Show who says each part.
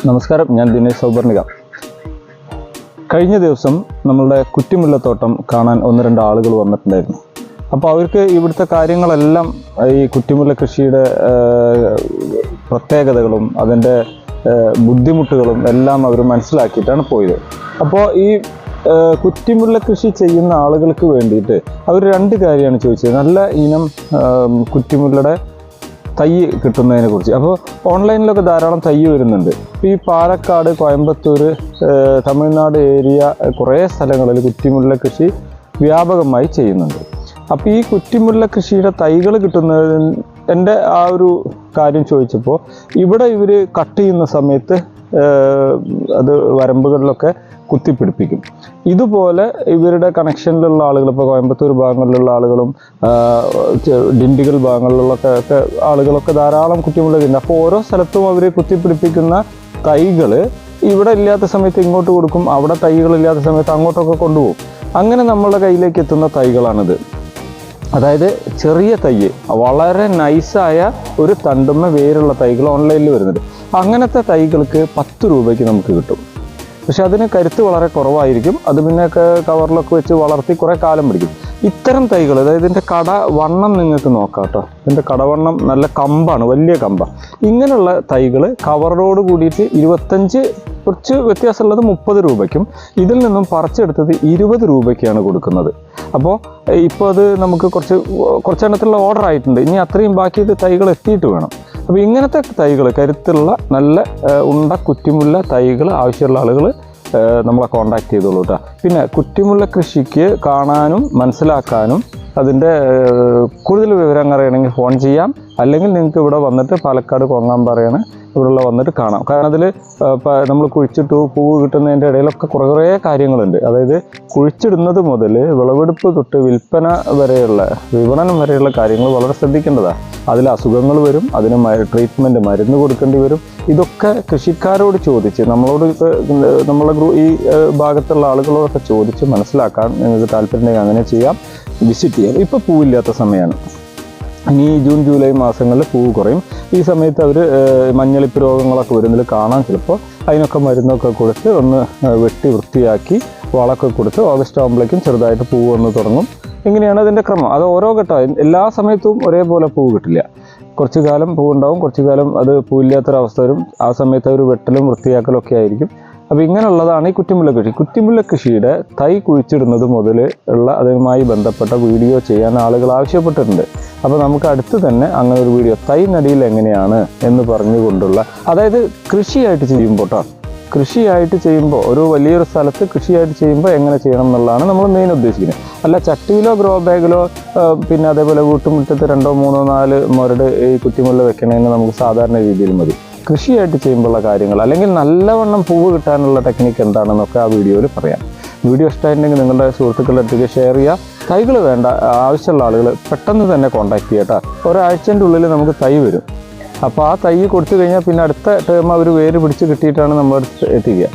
Speaker 1: നമസ്കാരം, ഞാൻ ദിനേശ് സൗപർണിക. കഴിഞ്ഞ ദിവസം നമ്മളുടെ കുറ്റിമുല്ലത്തോട്ടം കാണാൻ 1-2 ആളുകൾ വന്നിട്ടുണ്ടായിരുന്നു. അപ്പോൾ അവർക്ക് ഇവിടുത്തെ കാര്യങ്ങളെല്ലാം ഈ കുറ്റിമുല്ല കൃഷിയുടെ പ്രത്യേകതകളും അതിൻ്റെ ബുദ്ധിമുട്ടുകളും എല്ലാം അവർ മനസ്സിലാക്കിയിട്ടാണ് പോയത്. അപ്പോൾ ഈ കുറ്റിമുല്ല കൃഷി ചെയ്യുന്ന ആളുകൾക്ക് വേണ്ടിയിട്ട് അവർ 2 കാര്യമാണ് ചോദിച്ചത്. നല്ല ഇനം കുറ്റിമുല്ലയുടെ തൈ കിട്ടുന്നതിനെ കുറിച്ച്. അപ്പോൾ ഓൺലൈനിലൊക്കെ ധാരാളം തൈ വരുന്നുണ്ട്. ഇപ്പോൾ ഈ പാലക്കാട്, കോയമ്പത്തൂർ, തമിഴ്നാട് ഏരിയ കുറേ സ്ഥലങ്ങളിൽ കുറ്റിമുല്ല കൃഷി വ്യാപകമായി ചെയ്യുന്നുണ്ട്. അപ്പോൾ ഈ കുറ്റിമുല്ല കൃഷിയുടെ തൈകൾ കിട്ടുന്നത് എൻ്റെ ആ ഒരു കാര്യം ചോദിച്ചപ്പോൾ ഇവിടെ ഇവർ കട്ട് ചെയ്യുന്ന സമയത്ത് അത് വരമ്പുകളിലൊക്കെ കുത്തിപ്പിടിപ്പിക്കും. ഇതുപോലെ ഇവരുടെ കണക്ഷനിലുള്ള ആളുകൾ, ഇപ്പോൾ കോയമ്പത്തൂർ ഭാഗങ്ങളിലുള്ള ആളുകളും ഡിണ്ടിഗൽ ഭാഗങ്ങളിലൊക്കെ ആളുകളൊക്കെ ധാരാളം കുറ്റിമുല്ല ചെയ്യുന്നുണ്ട്. അപ്പോൾ ഓരോ സ്ഥലത്തും അവർ കുത്തിപ്പിടിപ്പിക്കുന്ന തൈകൾ ഇവിടെ ഇല്ലാത്ത സമയത്ത് ഇങ്ങോട്ട് കൊടുക്കും, അവിടെ തൈകളില്ലാത്ത സമയത്ത് അങ്ങോട്ടൊക്കെ കൊണ്ടുപോകും. അങ്ങനെ നമ്മളുടെ കയ്യിലേക്ക് എത്തുന്ന തൈകളാണിത്. അതായത് ചെറിയ തൈ, വളരെ നൈസായ ഒരു തണ്ടുമ്മ വേരുള്ള തൈകൾ ഓൺലൈനിൽ വരുന്നുണ്ട്. അങ്ങനത്തെ തൈകൾക്ക് 10 രൂപയ്ക്ക് നമുക്ക് കിട്ടും. പക്ഷെ അതിന് കരുത്ത് വളരെ കുറവായിരിക്കും. അത് പിന്നെ കവറിലൊക്കെ വെച്ച് വളർത്തി കുറേ കാലം പിടിക്കും. ഇത്തരം തൈകൾ, അതായത് ഇതിൻ്റെ കടവണ്ണം നിങ്ങൾക്ക് നോക്കാം കേട്ടോ. ഇതിൻ്റെ കടവണ്ണം നല്ല കമ്പാണ്, വലിയ കമ്പാണ്. ഇങ്ങനെയുള്ള തൈകൾ കവറോട് കൂടിയിട്ട് 25, കുറച്ച് വ്യത്യാസമുള്ളത് 30 രൂപയ്ക്കും ഇതിൽ നിന്നും പറിച്ചെടുത്തത് 20 രൂപയ്ക്കാണ് കൊടുക്കുന്നത്. അപ്പോൾ ഇപ്പോൾ അത് നമുക്ക് കുറച്ചെണ്ണത്തിലുള്ള ഓർഡർ ആയിട്ടുണ്ട്. ഇനി അത്രയും ബാക്കി തൈകൾ എത്തിയിട്ട് വേണം. അപ്പോൾ ഇങ്ങനത്തെ തൈകൾ, കരുത്തുള്ള നല്ല ഉണ്ട കുറ്റിമുല്ല തൈകൾ ആവശ്യമുള്ള ആളുകൾ നമ്മളെ കോൺടാക്ട് ചെയ്തോളൂ കേട്ടോ. പിന്നെ കുറ്റിമുല്ല കൃഷിക്ക് കാണാനും മനസ്സിലാക്കാനും അതിൻ്റെ കൂടുതൽ വിവരങ്ങൾ അറിയണമെങ്കിൽ ഫോൺ ചെയ്യാം. അല്ലെങ്കിൽ നിങ്ങൾക്ക് ഇവിടെ വന്നിട്ട് പാലക്കാട് കൊങ്ങാമ്പാറയാണ് ഇവിടെയുള്ള വന്നിട്ട് കാണാം. കാരണം അതിൽ നമ്മൾ കുഴിച്ചിട്ട് പൂവ് കിട്ടുന്നതിൻ്റെ ഇടയിലൊക്കെ കുറേ കാര്യങ്ങളുണ്ട്. അതായത് കുഴിച്ചിടുന്നത് മുതൽ വിളവെടുപ്പ് തൊട്ട് വിൽപ്പന വരെയുള്ള, വിപണനം വരെയുള്ള കാര്യങ്ങൾ വളരെ ശ്രദ്ധിക്കേണ്ടതാണ്. അതിൽ അസുഖങ്ങൾ വരും, അതിന് ട്രീറ്റ്മെൻറ്റ്, മരുന്ന് കൊടുക്കേണ്ടി വരും. ഇതൊക്കെ കൃഷിക്കാരോട് ചോദിച്ച്, നമ്മളെ ഈ ഭാഗത്തുള്ള ആളുകളോടൊക്കെ ചോദിച്ച് മനസ്സിലാക്കാൻ നിങ്ങൾക്ക് താല്പര്യമുണ്ടെങ്കിൽ അങ്ങനെ ചെയ്യാം, വിസിറ്റ് ചെയ്യാം. ഇപ്പോൾ പൂവില്ലാത്ത സമയമാണ്. ഇനി ജൂൺ ജൂലൈ മാസങ്ങളിൽ പൂവ് കുറയും. ഈ സമയത്ത് അവർ മഞ്ഞളിപ്പ് രോഗങ്ങളൊക്കെ വരുന്നതിൽ കാണാൻ, ചിലപ്പോൾ അതിനൊക്കെ മരുന്നൊക്കെ കൊടുത്ത് ഒന്ന് വെട്ടി വൃത്തിയാക്കി വളമൊക്കെ കൊടുത്ത് ഓഗസ്റ്റ് ആകുമ്പോഴേക്കും ചെറുതായിട്ട് പൂവ് വന്ന് തുടങ്ങും. ഇങ്ങനെയാണ് അതിൻ്റെ ക്രമം. അത് ഓരോ ഘട്ടം, എല്ലാ സമയത്തും ഒരേപോലെ പൂവ് കിട്ടില്ല. കുറച്ച് കാലം പൂവുണ്ടാവും, കുറച്ച് കാലം അത് പൂവില്ലാത്തൊരവസ്ഥ വരും. ആ സമയത്ത് അവർ വെട്ടലും വൃത്തിയാക്കലും ഒക്കെ ആയിരിക്കും. അപ്പോൾ ഇങ്ങനെയുള്ളതാണ് ഈ കുറ്റിമുല്ല കൃഷി. കുറ്റിമുല്ല കൃഷിയുടെ തൈ കുഴിച്ചിടുന്നത് മുതൽ ഉള്ള അതുമായി ബന്ധപ്പെട്ട വീഡിയോ ചെയ്യാൻ ആളുകൾ ആവശ്യപ്പെട്ടിട്ടുണ്ട്. അപ്പോൾ നമുക്ക് അടുത്ത് തന്നെ അങ്ങനെ ഒരു വീഡിയോ, തൈ നടിയിൽ എങ്ങനെയാണ് എന്ന് പറഞ്ഞുകൊണ്ടുള്ള, അതായത് കൃഷിയായിട്ട് ചെയ്യുമ്പോൾ കേട്ടോ, കൃഷിയായിട്ട് ചെയ്യുമ്പോൾ ഒരു വലിയൊരു സ്ഥലത്ത് കൃഷിയായിട്ട് ചെയ്യുമ്പോൾ എങ്ങനെ ചെയ്യണം എന്നുള്ളതാണ് നമ്മൾ മെയിൻ ഉദ്ദേശിക്കുന്നത്. അല്ല ചട്ടിയിലോ ഗ്രോ ബാഗിലോ പിന്നെ അതേപോലെ വീട്ടുമുറ്റത്ത് 2, 3, 4 മുരട് ഈ കുറ്റിമുല്ല വെക്കണമെന്ന് നമുക്ക് സാധാരണ രീതിയിൽ മതി. കൃഷിയായിട്ട് ചെയ്യുമ്പോഴുള്ള കാര്യങ്ങൾ, അല്ലെങ്കിൽ നല്ലവണ്ണം പൂവ് കിട്ടാനുള്ള ടെക്നിക്ക് എന്താണെന്നൊക്കെ ആ വീഡിയോയിൽ പറയാം. വീഡിയോ ഇഷ്ടമായിട്ടുണ്ടെങ്കിൽ നിങ്ങളുടെ സുഹൃത്തുക്കളുടെ അടുത്തേക്ക് ഷെയർ ചെയ്യുക. തൈകൾ വേണ്ട ആവശ്യമുള്ള ആളുകൾ പെട്ടെന്ന് തന്നെ കോൺടാക്ട് ചെയ്യട്ടോ. ഒരാഴ്ചൻ്റെ ഉള്ളിൽ നമുക്ക് തൈ വരും. അപ്പോൾ ആ തൈ കൊടുത്തു കഴിഞ്ഞാൽ പിന്നെ അടുത്ത ടേം അവർ വേര് പിടിച്ച് കിട്ടിയിട്ടാണ് നമ്മുടെ അടുത്ത് എത്തിക്കുക.